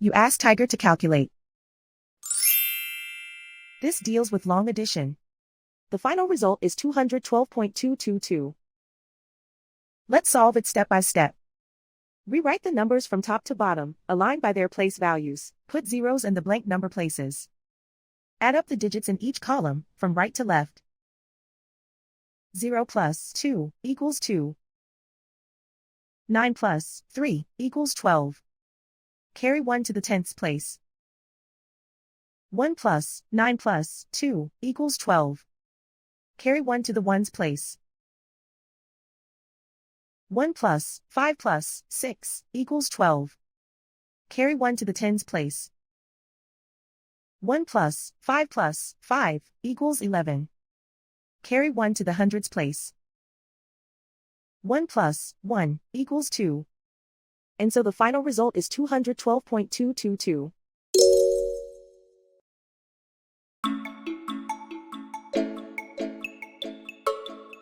You ask Tiger to calculate. This deals with long addition. The final result is 212.222. Let's solve it step by step. Rewrite the numbers from top to bottom, aligned by their place values. Put zeros in the blank number places. Add up the digits in each column, from right to left. 0 plus 2 equals 2. 9 plus 3 equals 12. Carry 1 to the tenths place. 1 plus 9 plus 2 equals 12. Carry 1 to the ones place. 1 plus 5 plus 6 equals 12. Carry 1 to the tens place. 1 plus 5 plus 5 equals 11. Carry 1 to the hundreds place. 1 plus 1 equals 2. And so the final result is 212.222.